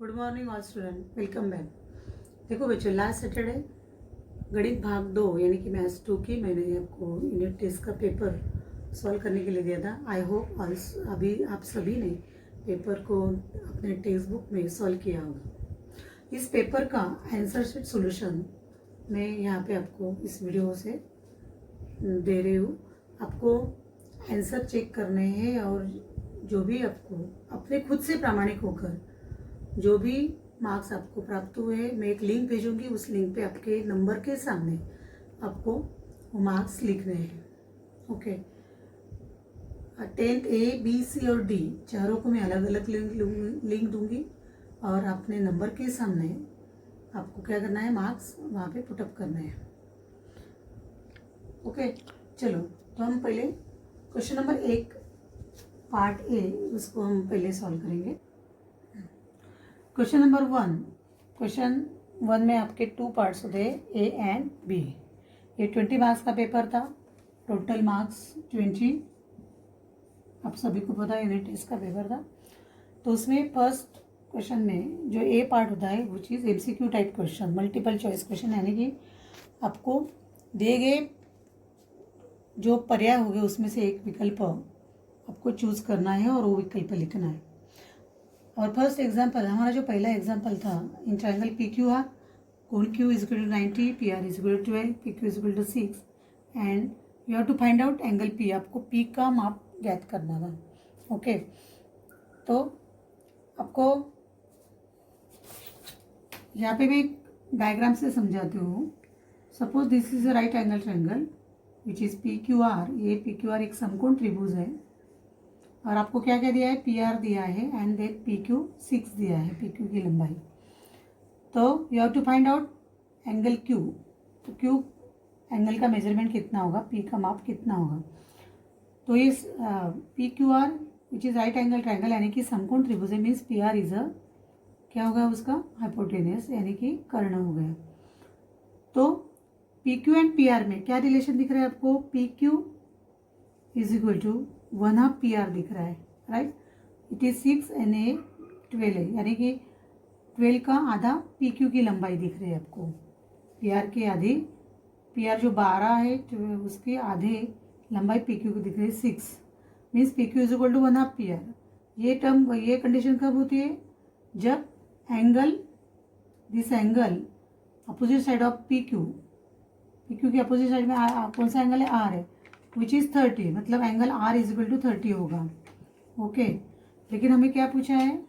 Good morning all student, welcome back. देखो बच्चों, last Saturday गणित भाग 2 यानी कि मैथ्स 2 की मैंने आपको यूनिट टेस्ट का पेपर सॉल्व करने के लिए दिया था। आई होप अभी आप सभी ने पेपर को अपने टेक्स्ट बुक में सॉल्व किया होगा। इस पेपर का आंसर शीट सॉल्यूशन मैं यहाँ पे आपको इस वीडियो से दे रही हूँ। आपको आंसर चेक करने हैं और जो भी आपको अपने खुद से प्रामाणिक होकर जो भी मार्क्स आपको प्राप्त हुए, मैं एक लिंक भेजूंगी। उस लिंक पे आपके नंबर के सामने आपको वो मार्क्स लिखने हैं। Okay, 10th A, B, C और D चारों को मैं अलग अलग लिंक दूंगी और अपने नंबर के सामने आपको क्या करना है, मार्क्स वहाँ पे पुटअप करने हैं। ओके, चलो तो हम पहले क्वेश्चन नंबर 1 पार्ट ए उसको हम पहले सॉल्व करेंगे। क्वेश्चन नंबर 1, क्वेश्चन 1 में आपके 2 पार्ट्स होते हैं, ए एंड बी। ये 20 मार्क्स का पेपर था, टोटल मार्क्स 20। आप सभी को पता है यूनिट टेस्ट का पेपर था। तो उसमें फर्स्ट क्वेश्चन में जो ए पार्ट होता है वो चीज़ MCQ type question, multiple choice question, यानी कि आपको दिए गए जो पर्याय हो गए उसमें से एक विकल्प आपको चूज करना है और वो विकल्प लिखना है। और फर्स्ट एग्जाम्पल, हमारा जो पहला एग्जाम्पल था, इन ट्रायंगल PQR, कोण Q is equal to 90, PR is equal to 12, PQ is equal to 6 and you have to find out angle P। आपको P का माप ज्ञात करना था। ओके, तो आपको यहाँ पे मैं एक डायग्राम से समझाती हूँ। Suppose this is a right angle triangle which is PQR। ये PQR एक समकोण त्रिभुज है और आपको क्या क्या दिया है, PR दिया है एंड देन PQ 6 दिया है, PQ की लंबाई। तो you have to find out angle Q। तो Q एंगल का मेजरमेंट कितना होगा, P का माप कितना होगा। तो इस PQR which is right angle triangle यानी कि समकोण त्रिभुज है, मीन्स PR इज अ क्या होगा उसका, हाइपोटेन्यूस यानी कि कर्ण हो गया। तो PQ एंड PR में क्या रिलेशन दिख रहा है आपको, PQ is equal to 1/2 PR दिख रहा है, right. It is 6 and a 12 है, यानी कि 12 का आधा PQ की लंबाई दिख रही है आपको। PR के आधे, PR जो 12 है उसके आधे लंबाई PQ की दिख रही है 6, means PQ is equal to 1/2 PR। ये कंडीशन कब होती है, जब angle, this angle opposite side of PQ की अपोजिट साइड में कौन सा एंगल है, R है, विच इज 30, मतलब angle R is equal to 30 होगा। ओके, लेकिन हमें क्या पूछा है,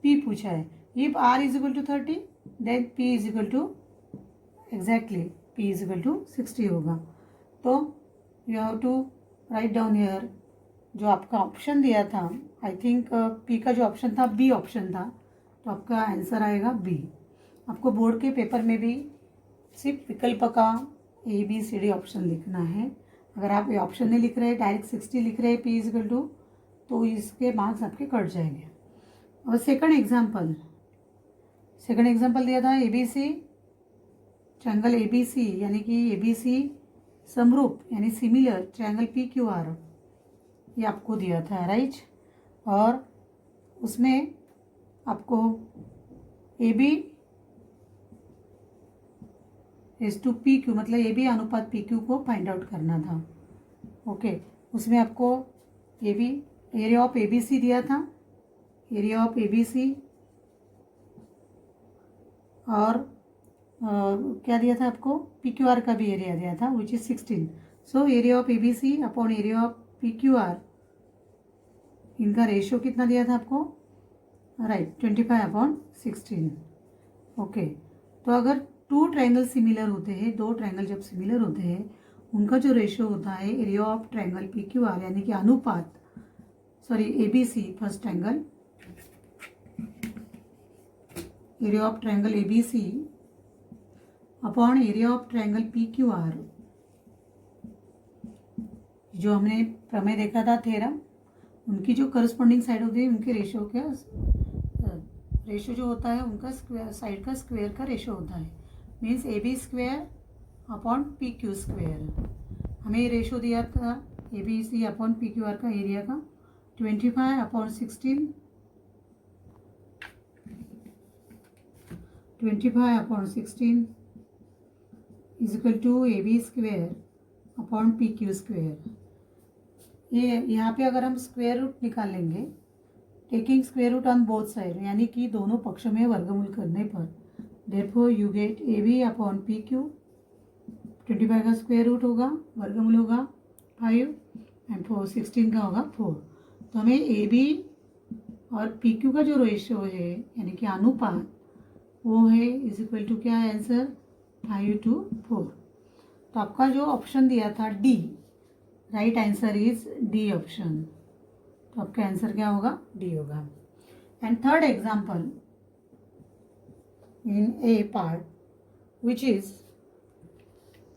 P पूछा है। If R is equal to 30 then P is equal to exactly P is equal to 60 होगा। तो you have to write down here जो आपका ऑप्शन दिया था, आई थिंक P का जो ऑप्शन था B ऑप्शन था, तो आपका आंसर आएगा B। आपको बोर्ड के पेपर में भी सिर्फ विकल्प का ABCD ऑप्शन लिखना है। अगर आप ये ऑप्शन नहीं लिख रहे, डायरेक्ट 60 लिख रहे हैं P इज इक्वल टू, तो इसके मार्क्स आपके कट जाएंगे। और सेकंड एग्जांपल दिया था ABC ट्रायंगल ABC, यानी कि ABC समरूप यानी सिमिलर ट्रायंगल PQR, ये आपको दिया था, राइट। और उसमें आपको AB इज टू PQ, मतलब AB अनुपात PQ को फाइंड आउट करना था। ओके, उसमें आपको एरिया ऑफ ABC दिया था, एरिया ऑफ ABC और क्या दिया था आपको, PQR का भी एरिया दिया था which is 16। So area of ABC upon area of PQR, इनका रेशियो कितना दिया था आपको, राइट, 25/16। ओके, तो अगर दो ट्रायंगल जब सिमिलर होते हैं उनका जो रेशियो होता है एरिया ऑफ ट्रायंगल PQR यानी कि अनुपात, ABC first triangle, area of triangle ABC upon area of triangle PQR, जो हमने प्रमेय देखा था थ्योरम, उनकी जो करस्पॉन्डिंग साइड होती है उनके रेशियो जो होता है उनका साइड का स्क्वायर का रेशियो होता है, means AB square upon PQ square. हमें ये रेशियो दिया था ABC अपॉन PQR का एरिया का 25/16 25/16 is equal to AB square upon PQ square. ये यहाँ पे अगर हम स्क्वेयर रूट निकालेंगे, taking square root on both side, यानी कि दोनों पक्ष में वर्गमूल करने पर, therefore you get AB upon PQ। 25 का स्क्वेयर रूट होगा, वर्गमूल होगा 5 एंड 16 का होगा 4। तो हमें AB और PQ का जो रेशियो है यानी कि अनुपात वो है इज इक्वल टू क्या है आंसर 5:4। तो आपका जो ऑप्शन दिया था D, right answer is D option. तो आपका आंसर क्या होगा डी होगा। And third example in A part which is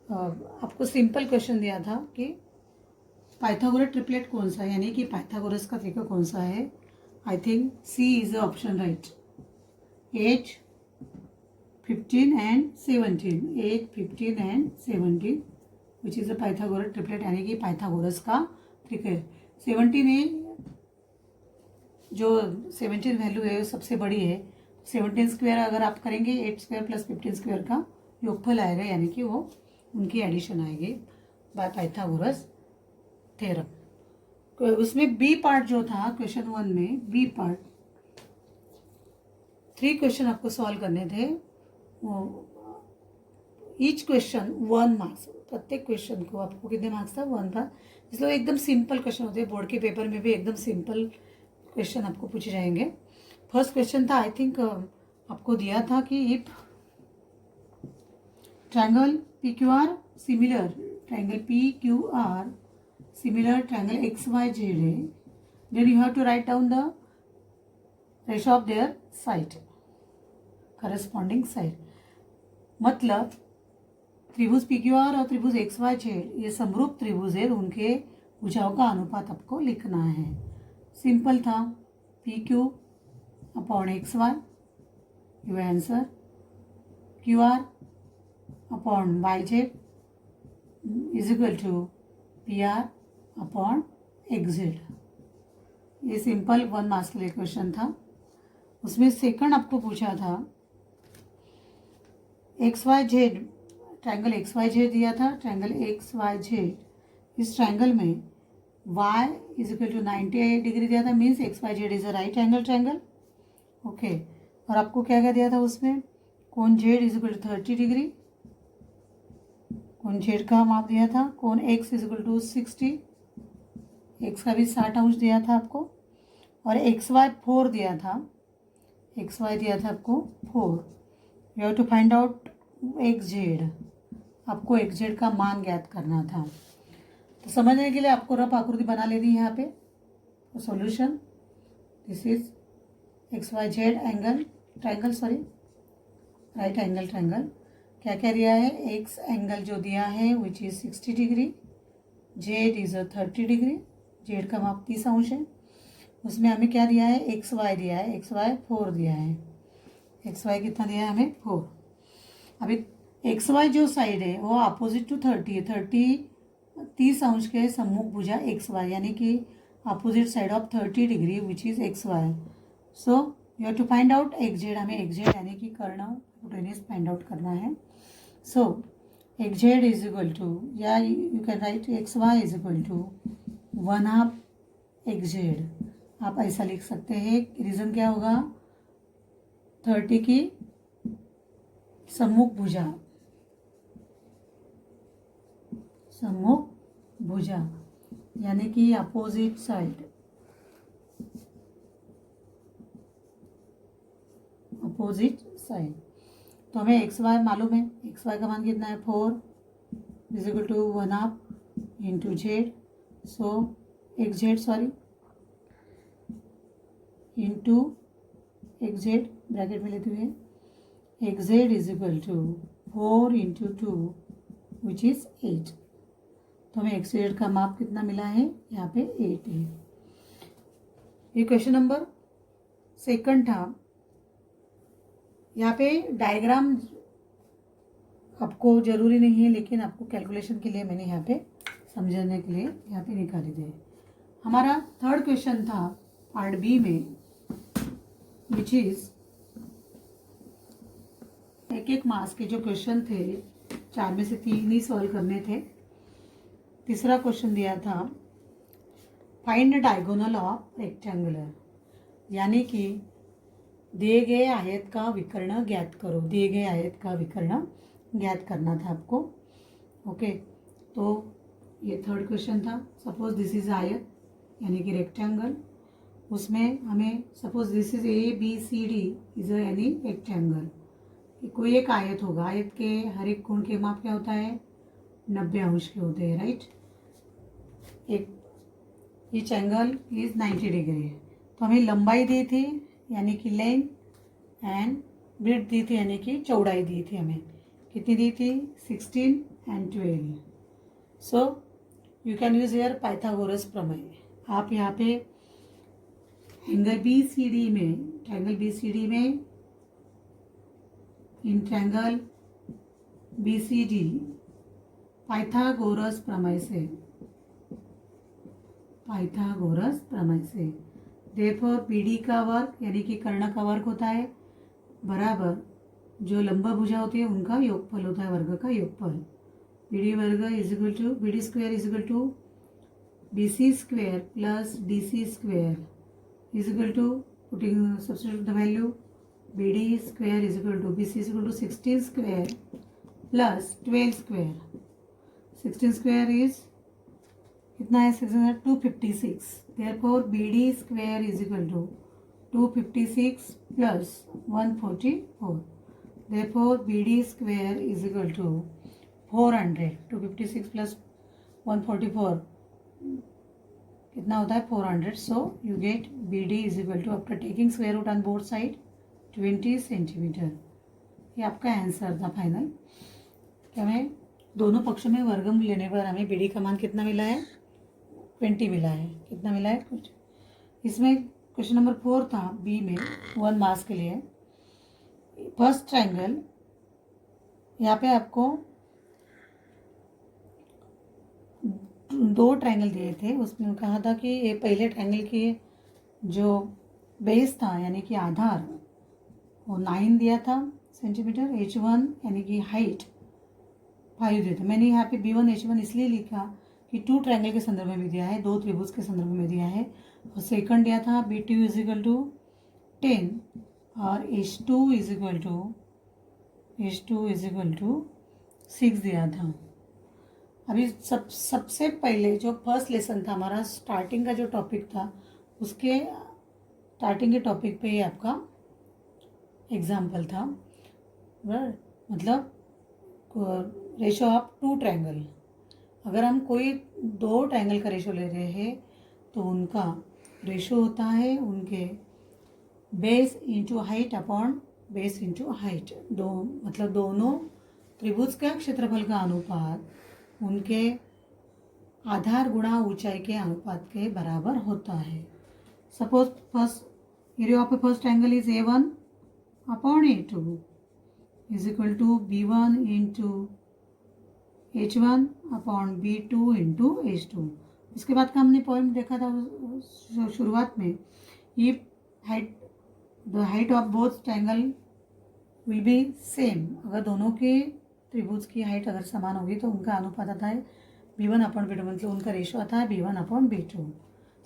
आपको सिंपल क्वेश्चन दिया था कि पाइथागोरस ट्रिपलेट कौन सा है, यानी कि पाइथागोरस का तरीका कौन सा है। I think C is the option right. 8, 15 and 17, 8, 15 and 17 which is the Pythagoras triplet, यानी कि पाइथागोरस का तरीका। 17 है, जो 17 वैल्यू है वो सबसे बड़ी है। 17 स्क्वायर अगर आप करेंगे 8 स्क्वायर प्लस 15 स्क्वायर का योगफल आएगा, यानी कि वो उनकी एडिशन आएगी बाय पाइथागोरस थ्योरम। उसमें बी पार्ट जो था क्वेश्चन 1 में, बी पार्ट 3 क्वेश्चन आपको सॉल्व करने थे। ईच क्वेश्चन 1 मार्क्स, प्रत्येक क्वेश्चन को आपको कितने मार्क्स था 1 था। इसलिए एकदम सिंपल क्वेश्चन होते हैं, बोर्ड के पेपर में भी एकदम सिंपल क्वेश्चन आपको पूछे जाएंगे। फर्स्ट क्वेश्चन था आई थिंक आपको दिया था कि if triangle PQR similar, triangle PQR similar triangle XYZ है, then you have to write down the ratio of their side, corresponding side. मतलब त्रिभुज PQR और त्रिभुज XYZ ये समरूप त्रिभुज है, उनके भुजाओं का अनुपात आपको लिखना है। सिंपल था, PQ upon XY your answer, QR upon YZ is equal to PR upon XZ। ये सिंपल 1 मार्क्स के लिए क्वेश्चन था। उसमें सेकंड आपको पूछा था XYZ, ट्रायंगल XYZ दिया था, ट्रायंगल XYZ, इस ट्रायंगल में y is equal to 98 degree दिया था, means XYZ is a right angle triangle. Okay, और आपको क्या क्या दिया था उसमें, कोण Z is equal to 30 degree, कोण Z का माप दिया था, कोण X is equal to 60, X का भी 60 अंश दिया था आपको, और XY 4 दिया था, XY दिया था आपको 4। You have to find out XZ, आपको XZ का मान ज्ञात करना था। तो समझने के लिए आपको रफ आकृति बना लेनी है यहाँ पे। तो solution, this is XYZ angle triangle, sorry right angle triangle. क्या क्या दिया है, एक्स एंगल जो दिया है which is 60 degree, Z is 30 degree, Z का माप 30 अंश है। उसमें हमें क्या दिया है, XY दिया है, XY 4 दिया है, XY कितना दिया है हमें 4। अभी XY जो साइड है वो अपोजिट टू 30 है, 30 अंश के सम्मुख भुजा XY, यानी कि opposite side of 30 degree which is XY। So you have to find out XZ, हमें XZ यानी कि कर्ण हाइपोटेन्यूज फाइंड आउट करना है। So XZ is equal to, या you can write XY is equal to 1/2 XZ, आप ऐसा लिख सकते हैं। रीजन क्या होगा, 30 की सम्मुख भुजा, सम्मुख भुजा यानी कि अपोजिट साइड, अपोजिट साइड। तो हमें XY मालूम है, XY का मान कितना है 4 is equal to 1/2 into Z, so XZ sorry into XZ bracket में लेते हुए, XZ is equal to 4 into 2 which is 8। तो हमें XZ का माप कितना मिला है, यहाँ पे 8 है। ये क्वेश्चन नंबर सेकंड था। यहाँ पे डायग्राम आपको जरूरी नहीं है, लेकिन आपको कैलकुलेशन के लिए मैंने यहाँ पे समझाने के लिए यहाँ पे निकाले थे। हमारा थर्ड क्वेश्चन था पार्ट बी में, विच इज एक एक मार्क्स के जो क्वेश्चन थे 4 में से 3 ही सॉल्व करने थे। तीसरा क्वेश्चन दिया था find the diagonal of rectangular, यानी कि दिए गए आयत का विकर्ण ज्ञात करो। दिए गए आयत का विकर्ण ज्ञात करना था आपको। ओके, तो ये थर्ड क्वेश्चन था। सपोज दिस इज आयत यानी कि रेक्टेंगल, उसमें हमें suppose this is ABCD is यानी रेक्टेंगल, कोई एक आयत होगा। आयत के हर एक कोण के माप क्या होता है 90 अंश के होते हैं, राइट। एक ईच एंगल इज 90 डिग्री है। तो हमें लंबाई दी थी यानी कि लेंथ, एंड ब्रेड्थ दी थी यानी कि चौड़ाई दी थी। हमें कितनी दी थी 16 and 12। So you can use your Pythagoras प्रमेय। आप यहाँ पे एंगल BCD में, ट्रायंगल BCD में, इन ट्रायंगल BCD पाइथागोरस प्रमेय से, पाइथागोरस प्रमेय से देयरफॉर BD का वर्ग यानी कि कर्ण का वर्ग होता है बराबर जो लंबा भुजा होती है उनका योगफल होता है, वर्ग का योगफल। BD वर्ग is equal to BD square is equal to BC square plus DC square is equal to, putting substitute the value, BD square is equal to BC is equal to 16 square plus 12 square. 16 square is कितना है 256। Therefore BD square is equal to 256 plus 144। Therefore BD square is equal to 400। 256 plus 144 कितना होता है 400। So you gate BD is equal to, after taking square root on both side, 20 centimetre. ये आपका answer था final. कि हमें दोनों पक्षों में वर्गमूल लेने पर हमें BD का मान कितना मिला है 20 मिला है। कितना मिला है कुछ। इसमें क्वेश्चन नंबर 4 था B में 1 मार्क्स के लिए। फर्स्ट ट्रायंगल, यहाँ पे आपको 2 ट्रायंगल दिए थे। उसमें कहा था कि ये पहले ट्रायंगल की जो बेस था यानी कि आधार वो 9 दिया था सेंटीमीटर, H1 यानी कि हाइट 5 दिया था। मैंने यहाँ पे B1 H1 इसलिए लिखा कि 2 ट्रायंगल के संदर्भ में भी दिया है, 2 त्रिभुज के संदर्भ में दिया है। और सेकंड दिया था B2 इज इक्वल टू 10 और H2 इज इक्वल टू 6 दिया था। अभी सबसे पहले जो फर्स्ट लेसन था हमारा, स्टार्टिंग का जो टॉपिक था, उसके स्टार्टिंग के टॉपिक पे ही आपका एग्जाम्पल था। मतलब रेशो ऑफ 2 ट्रायंगल। अगर हम कोई 2 ट्रायंगल का रेशो ले रहे हैं तो उनका रेशो होता है उनके base into height upon base into height. मतलब दोनों त्रिभुज का क्षेत्रफल का अनुपात उनके आधार गुणा ऊंचाई के अनुपात के बराबर होता है। Suppose first area of a first triangle is A1 upon A2 is equal to B1 into H1 upon B2 into H2। इसके बाद का हमने पॉइंट देखा था शुरुआत में, ये the height of both triangle will be same. अगर दोनों के त्रिभुज की हाइट अगर समान होगी तो उनका अनुपात आता है B1 अपॉन B2, मतलब उनका रेशो आता है B1 अपॉन B2।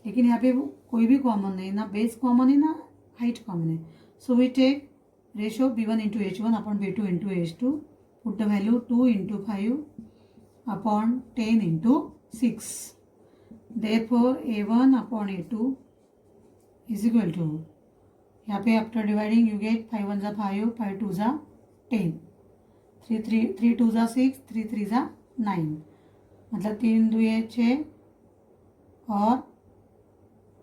लेकिन यहाँ पे कोई भी कॉमन नहीं, ना बेस कॉमन है ना हाइट कॉमन है। So we take ratio B1 into H1 upon B2 into H2, put the value 2 into 5 upon 10 into 6। Therefore A1 upon A2 is equal to, यहाँ पे आफ्टर डिवाइडिंग यू गेट 5 1 जा 5, 5 2 जा 10, 3 2 जा 6, 3 3 जा 9, मतलब 3 2 6 और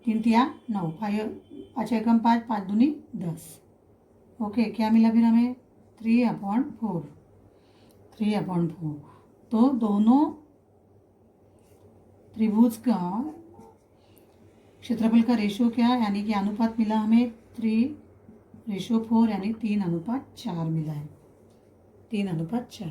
3 3 9, 5 एकम 5, 5 दूनी 10। ओके, क्या मिला फिर हमें 3/4। तो दोनों त्रिभुज का क्षेत्रफल का रेशो क्या है, यानी कि अनुपात मिला हमें 3:4, यानी 3:4 मिला है, 3:4।